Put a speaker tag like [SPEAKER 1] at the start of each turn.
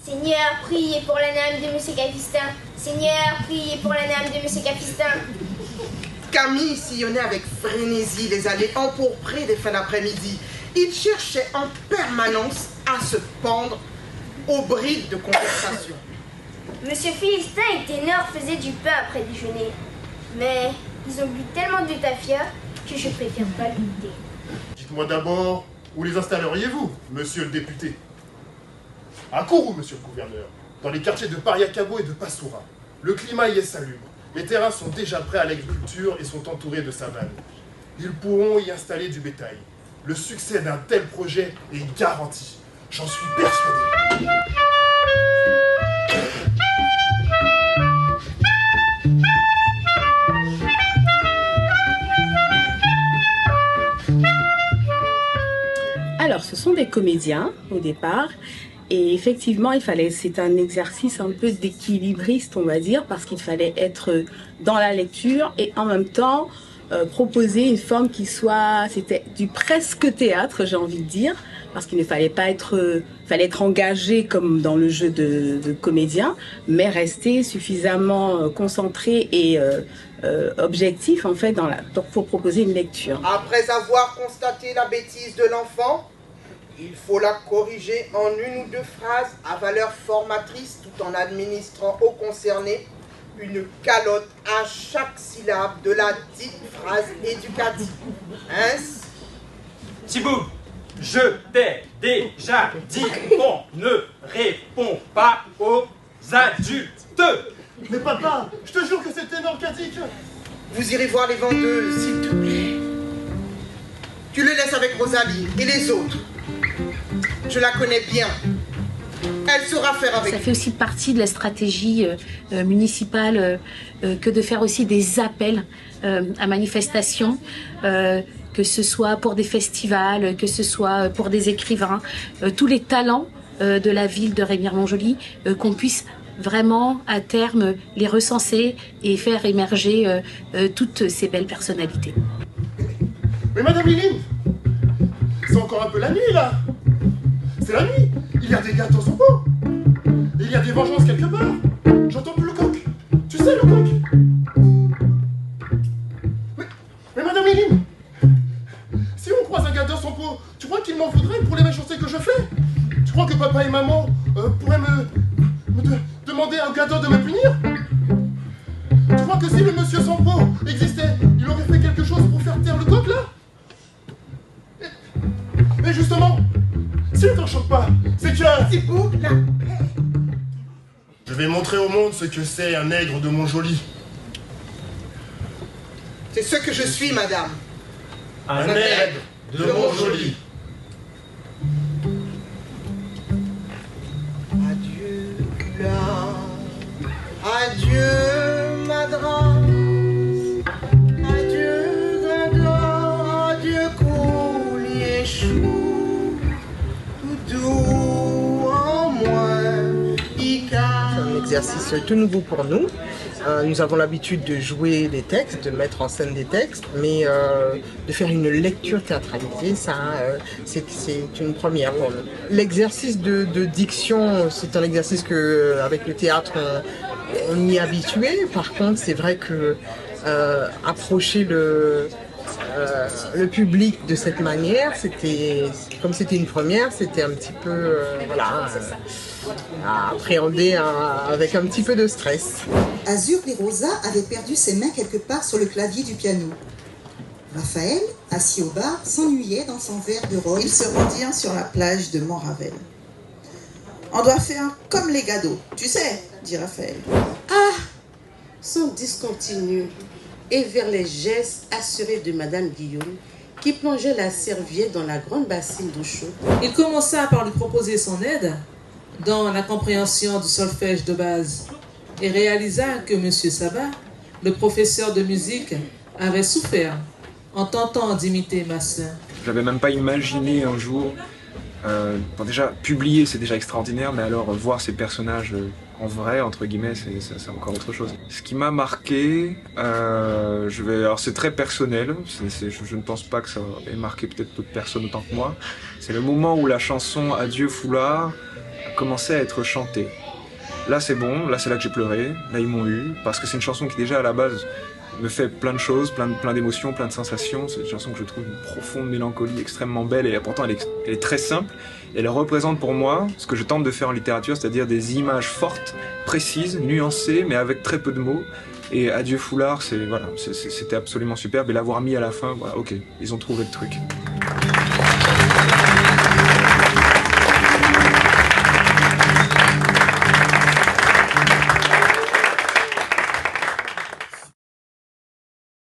[SPEAKER 1] Seigneur, priez pour la âme de Monsieur Caphistin. Seigneur, priez pour la âme de Monsieur Caphistin.
[SPEAKER 2] Camille sillonnait avec frénésie les allées empourprées des fins d'après-midi. Il cherchait en permanence à se pendre aux brides de conversation.
[SPEAKER 1] Monsieur Philistin et Ténor faisaient du pain après déjeuner. Mais ils ont bu tellement de tafia que je préfère pas le goûter.
[SPEAKER 3] Dites-moi d'abord, où les installeriez-vous, monsieur le député? À Kourou, monsieur le gouverneur, dans les quartiers de Pariacabo et de Passoura. Le climat y est salubre. Les terrains sont déjà prêts à l'agriculture et sont entourés de savanes. Ils pourront y installer du bétail. Le succès d'un tel projet est garanti. J'en suis persuadé.
[SPEAKER 4] Alors, ce sont des comédiens au départ. Et effectivement, c'est un exercice un peu d'équilibriste, on va dire, parce qu'il fallait être dans la lecture et en même temps proposer une forme c'était du presque théâtre, j'ai envie de dire, parce qu'il ne fallait pas fallait être engagé comme dans le jeu de comédien, mais rester suffisamment concentré et objectif en fait pour proposer une lecture.
[SPEAKER 2] Après avoir constaté la bêtise de l'enfant, il faut la corriger en une ou deux phrases à valeur formatrice tout en administrant aux concernés une calotte à chaque syllabe de la dite phrase éducative. Ainsi.
[SPEAKER 5] Thibaut, je t'ai déjà dit qu'on ne répond pas aux adultes.
[SPEAKER 3] Mais papa, je te jure que c'est Ténor qui a dit que...
[SPEAKER 2] Vous irez voir les vendeuses, s'il te plaît. Tu le laisses avec Rosalie et les autres. Je la connais bien. Elle saura faire avec.
[SPEAKER 6] Ça fait aussi partie de la stratégie municipale que de faire aussi des appels à manifestation, que ce soit pour des festivals, que ce soit pour des écrivains, tous les talents de la ville de Remire-Montjoly, qu'on puisse vraiment à terme les recenser et faire émerger toutes ces belles personnalités.
[SPEAKER 3] Mais Madame Liline, c'est encore un peu la nuit là. C'est la nuit. Il y a des gâteaux dans son pot. Et il y a des vengeances quelque part. J'entends plus le coq. Tu sais le coq. Mais Madame Liline, si on croise un gars dans son pot, tu crois qu'il m'en voudrait pour les méchancetés que je fais? Tu crois que papa et maman pourraient me demander à un gâteau de me punir? Tu crois que si le monsieur sans pot existait, il aurait fait quelque chose pour faire taire le coq là? Mais justement, si le coq chante pas, c'est que...
[SPEAKER 2] C'est pour la paix.
[SPEAKER 3] Je vais montrer au monde ce que c'est un nègre de Montjoly.
[SPEAKER 2] C'est ce que je suis, madame.
[SPEAKER 3] Un nègre de Montjoly.
[SPEAKER 2] Adieu, là. Adieu, madras. Adieu, grandeur. Adieu, coulier chou. Tout doux en moi. C'est un exercice tout nouveau pour nous. Nous avons l'habitude de jouer des textes, de mettre en scène des textes, mais de faire une lecture théâtralisée, ça, c'est une première pour nous. L'exercice de diction, c'est un exercice que, avec le théâtre, on y est habitué. Par contre, c'est vrai que approcher le public de cette manière, comme c'était une première, c'était un petit peu à appréhender avec un petit peu de stress.
[SPEAKER 7] Azur Rosa avait perdu ses mains quelque part sur le clavier du piano. Raphaël, assis au bar, s'ennuyait dans son verre de rose.
[SPEAKER 8] Ils se rendirent sur la plage de Montravel. On doit faire comme les gados, tu sais, dit Raphaël.
[SPEAKER 9] Ah, son discontinu et vers les gestes assurés de Madame Guillaume, qui plongeait la serviette dans la grande bassine d'eau chaude.
[SPEAKER 10] Il commença par lui proposer son aide dans la compréhension du solfège de base et réalisa que M. Sabat, le professeur de musique, avait souffert en tentant d'imiter Massin.
[SPEAKER 11] Je n'avais même pas imaginé un jour, déjà publier c'est déjà extraordinaire, mais alors voir ces personnages en vrai, entre guillemets, c'est encore autre chose. Ce qui m'a marqué, alors c'est très personnel, je ne pense pas que ça ait marqué peut-être d'autres personnes autant que moi, c'est le moment où la chanson Adieu Foulard commençait à être chantée. Là c'est bon, là c'est là que j'ai pleuré, là ils m'ont eu, parce que c'est une chanson qui déjà à la base me fait plein de choses, plein d'émotions, plein de sensations. C'est une chanson que je trouve une profonde mélancolie extrêmement belle et pourtant elle est très simple. Elle représente pour moi ce que je tente de faire en littérature, c'est-à-dire des images fortes, précises, nuancées, mais avec très peu de mots. Et Adieu Foulard, c'était absolument superbe. Et l'avoir mis à la fin, voilà, ok, ils ont trouvé le truc.